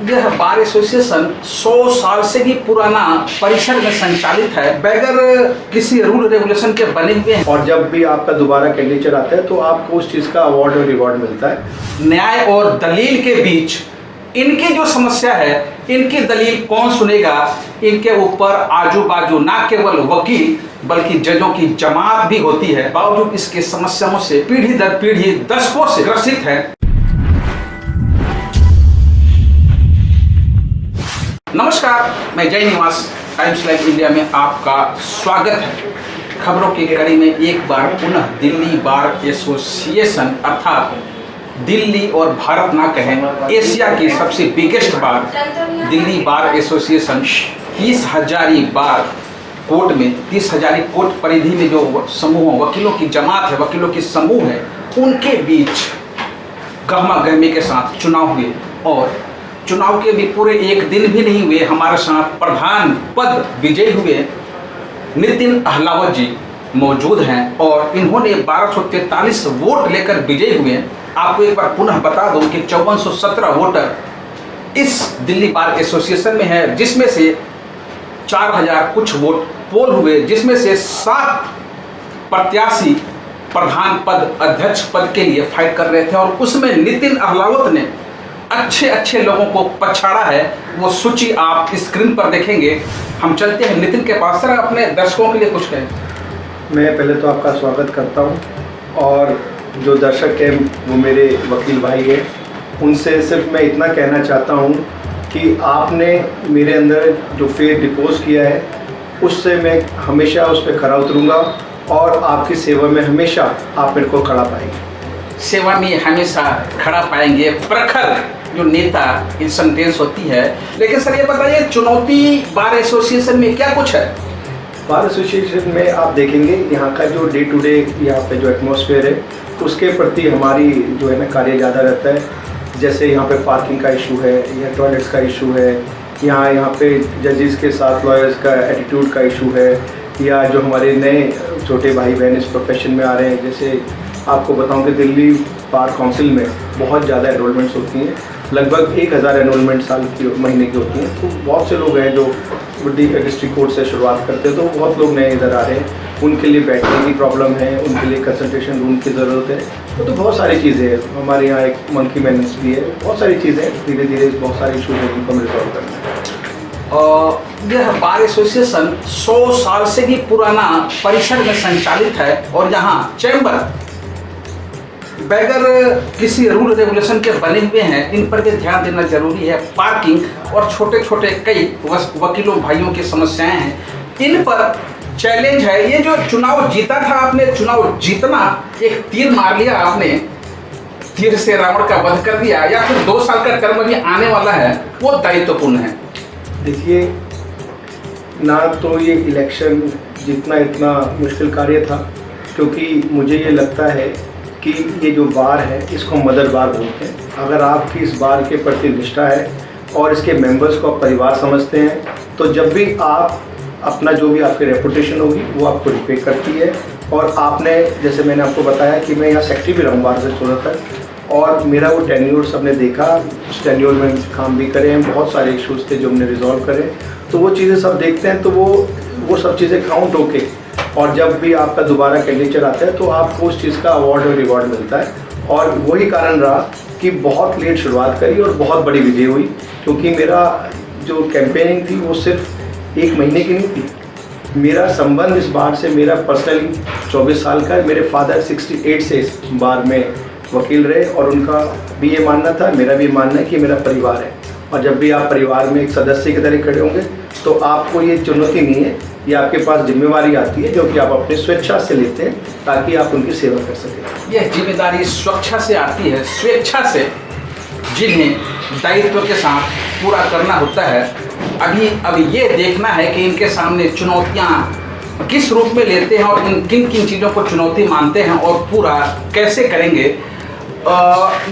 यह bar association 100 साल से भी पुराना परिसर में संचालित है, बगैर किसी रूल रेगुलेशन के बने हुए हैं। और जब भी आपका दोबारा कैंडिडेचर आता है तो आपको उस चीज़ का अवार्ड और रिवॉर्ड मिलता है। न्याय और दलील के बीच इनकी जो समस्या है, इनकी दलील कौन सुनेगा? इनके ऊपर आजू बाजू ना केवल वकील बल्कि जजों की जमात भी होती है। बावजूद इसके समस्याओं से पीढ़ी दर पीढ़ी दशकों से ग्रसित है। नमस्कार, मैं जय निवास टाइम्स लाइव इंडिया में आपका स्वागत है। खबरों की कड़ी में एक बार पुनः दिल्ली बार एसोसिएशन अर्थात दिल्ली और भारत ना कहें, एशिया की सबसे बिगेस्ट बार दिल्ली बार एसोसिएशन 30,000 बार कोर्ट में 30,000 कोर्ट परिधि में जो समूह वकीलों की जमात है, वकीलों की समूह है, उनके बीच गहमा गहमी के साथ चुनाव हुए। और चुनाव के भी पूरे एक दिन भी नहीं हुए, हमारे साथ प्रधान पद विजयी हुए नितिन अहलावत जी मौजूद हैं और इन्होंने 1243 वोट लेकर विजयी हुए। आपको एक बार पुनः बता दूं कि 5417 वोटर इस दिल्ली बार एसोसिएशन में है, जिसमें से 4000 कुछ वोट पोल हुए, जिसमें से 7 प्रत्याशी प्रधान पद अध्यक्ष पद के लिए फाइट कर रहे थे और उसमें नितिन अहलावत ने अच्छे लोगों को पछाड़ा है। वो सूची आप स्क्रीन पर देखेंगे। हम चलते हैं नितिन के पास। सर, अपने दर्शकों के लिए कुछ कहें। मैं पहले तो आपका स्वागत करता हूं और जो दर्शक हैं वो मेरे वकील भाई हैं, उनसे सिर्फ मैं इतना कहना चाहता हूं कि आपने मेरे अंदर जो फेथ डिपोज किया है उससे मैं हमेशा उस पर खरा उतरूँगा और आपकी सेवा में हमेशा आप मेरे को खड़ा पाएंगे। सेवा में हमेशा खड़ा पाएंगे, प्रखर जो नेता की सेंटेंस होती है। लेकिन सर ये बताइए, चुनौती बार एसोसिएशन में क्या कुछ है? बार एसोसिएशन में आप देखेंगे यहाँ का जो डे टू डे यहाँ पे जो एटमॉस्फेयर है उसके प्रति हमारी जो है ना कार्य ज़्यादा रहता है। जैसे यहाँ पे पार्किंग का इशू है या टॉयलेट्स का इशू है, यहाँ पे जजेस के साथ लॉयर्स का एटीट्यूड का इशू है, या जो हमारे नए छोटे भाई बहन इस प्रोफेशन में आ रहे हैं। जैसे आपको बताऊं कि दिल्ली बार काउंसिल में बहुत ज़्यादा एनरोलमेंट्स होती हैं, लगभग 1000 एनरोलमेंट साल की महीने की होती हैं। तो बहुत से लोग हैं जो डिस्ट्रिक्ट कोर्ट से शुरुआत करते हैं, तो बहुत लोग नए इधर आ रहे हैं। उनके लिए बैठने की प्रॉब्लम है, उनके लिए कंसल्टेशन रूम की ज़रूरत है। तो बहुत सारी चीज़ें हैं। हमारे यहाँ एक मंकी मेनेंस भी है, बहुत सारी चीज़ें हैं। धीरे धीरे बहुत सारे इशूज़ हैं जिनको हम रिजॉल्व करना है। यह बार एसोसिएशन 100 साल से भी पुराना परिसर में संचालित है और यहाँ चैम्बर बगैर किसी रूल रेगुलेशन के बने हुए हैं। इन पर भी ध्यान देना जरूरी है। पार्किंग और छोटे छोटे कई वकीलों भाइयों की समस्याएं हैं, इन पर चैलेंज है। ये जो चुनाव जीता था आपने, चुनाव जीतना, एक तीर मार लिया आपने, तीर से रावण का वध कर दिया, या फिर 2 साल का टर्म भी आने वाला है, वो दायित्वपूर्ण है। देखिए, ना तो ये इलेक्शन जीतना इतना मुश्किल कार्य था, क्योंकि मुझे ये लगता है कि ये जो बार है इसको मदर बार बोलते हैं। अगर आपकी इस बार के प्रति निष्ठा है और इसके मेंबर्स को आप परिवार समझते हैं, तो जब भी आप अपना जो भी आपकी रेपुटेशन होगी वो आपको रिपे करती है। और आपने, जैसे मैंने आपको बताया कि मैं यहाँ सेक्रेटरी भी रहूँ बार से 16 तक, और मेरा वो टेन्योर सबने देखा, उस टेन्योर में काम भी करे हैं। बहुत सारे इशूज़ थे जो हमने रिजॉल्व करे, तो वो चीज़ें सब देखते हैं। तो वो सब चीज़ें काउंट होके, और जब भी आपका दोबारा कैंडिडेचर आता है तो आपको उस चीज़ का अवार्ड और रिवॉर्ड मिलता है। और वही कारण रहा कि बहुत लेट शुरुआत करी और बहुत बड़ी विजय हुई, क्योंकि मेरा जो कैंपेनिंग थी वो सिर्फ 1 महीने की नहीं थी। मेरा संबंध इस बार से मेरा पर्सनली 24 साल का है। मेरे फादर 68 से इस बार में वकील रहे और उनका भी ये मानना था, मेरा भी मानना है कि मेरा परिवार है। और जब भी आप परिवार में एक सदस्य की तरह खड़े होंगे तो आपको ये चुनौती नहीं है, ये आपके पास जिम्मेवारी आती है जो कि आप अपनी स्वेच्छा से लेते हैं ताकि आप उनकी सेवा कर सकें। यह जिम्मेदारी स्वेच्छा से आती है, स्वेच्छा से, जिन्हें दायित्व के साथ पूरा करना होता है। अभी ये देखना है कि इनके सामने चुनौतियाँ किस रूप में लेते हैं और किन किन चीज़ों को चुनौती मानते हैं और पूरा कैसे करेंगे।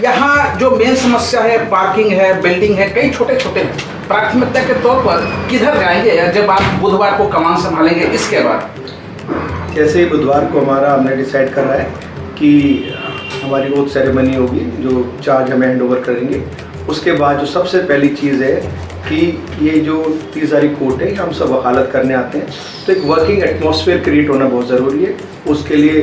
यहाँ जो मेन समस्या है, पार्किंग है, बिल्डिंग है, कई छोटे छोटे प्राथमिकता के तौर पर किधर जाएंगे या जब आप बुधवार को कमान संभालेंगे इसके बाद? जैसे ही बुधवार को हमने डिसाइड कर रहा है कि हमारी ओथ सेरेमनी होगी, जो चार्ज हमें हैंड ओवर करेंगे, उसके बाद जो सबसे पहली चीज़ है कि ये जो 30 तारीख कोर्ट है, हम सब वकालत करने आते हैं, तो एक वर्किंग एटमॉस्फेयर क्रिएट होना बहुत ज़रूरी है। उसके लिए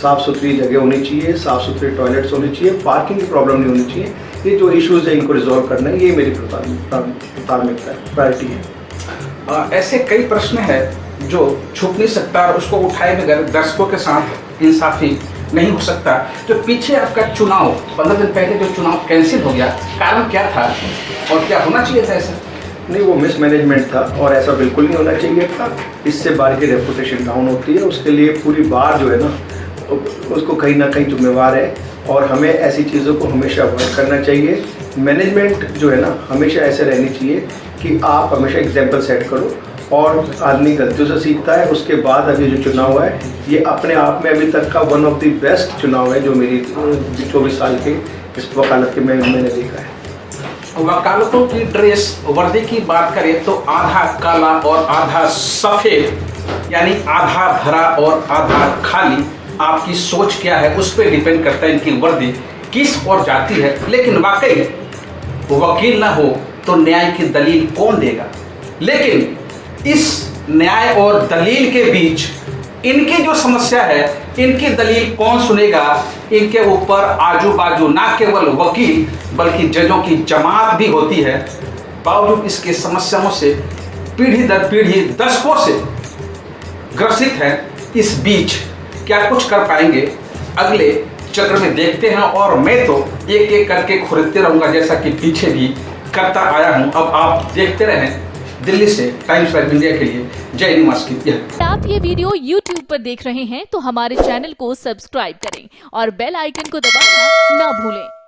साफ़ सुथरी जगह होनी चाहिए, साफ़ सुथरे टॉयलेट्स होने चाहिए, पार्किंग की प्रॉब्लम नहीं होनी चाहिए। ये जो इश्यूज़ है इनको रिजॉल्व करना है, ये मेरी प्राथमिकता है, प्रायोरिटी है। ऐसे कई प्रश्न हैं जो छुप नहीं सकता और उसको उठाए बगैर दर्शकों के साथ इंसाफी नहीं हो सकता। जो पीछे आपका चुनाव 15 दिन पहले जो चुनाव कैंसिल हो गया, कारण क्या था और क्या होना चाहिए था ऐसा? नहीं, वो मिसमैनेजमेंट था और ऐसा बिल्कुल नहीं होना चाहिए था। इससे बार की रेपुटेशन डाउन होती है, उसके लिए पूरी बार जो है ना उसको कहीं ना कहीं जिम्मेवार है और हमें ऐसी चीज़ों को हमेशा अवॉइड करना चाहिए। मैनेजमेंट जो है ना हमेशा ऐसे रहनी चाहिए कि आप हमेशा एग्जाम्पल सेट करो और आदमी गलतियों से सीखता है। उसके बाद अभी जो चुनाव है ये अपने आप में अभी तक का वन ऑफ द बेस्ट चुनाव है जो मेरी 24 साल के इस वकालत के मैंने देखा है। वकालतों की ड्रेस वर्दी की बात करें तो आधा काला और आधा सफ़ेद, यानी आधा भरा और आधा खाली। आपकी सोच क्या है उस पर डिपेंड करता है इनकी वर्दी किस ओर जाती है। लेकिन वाकई वकील ना हो तो न्याय की दलील कौन देगा? लेकिन इस न्याय और दलील के बीच इनकी जो समस्या है, इनकी दलील कौन सुनेगा? इनके ऊपर आजू बाजू ना केवल वकील बल्कि जजों की जमात भी होती है। बावजूद इसके समस्याओं से पीढ़ी दर पीढ़ी दशकों से ग्रसित है। इस बीच क्या कुछ कर पाएंगे? अगले चक्र में देखते हैं और मैं तो एक एक करके खुरदते रहूँगा जैसा कि पीछे भी करता आया हूँ। अब आप देखते रहें। दिल्ली से टाइम्स लाइव इंडिया के लिए जय निवास की। आप ये वीडियो YouTube पर देख रहे हैं तो हमारे चैनल को सब्सक्राइब करें और बेल आइकन को दबाना ना भूलें।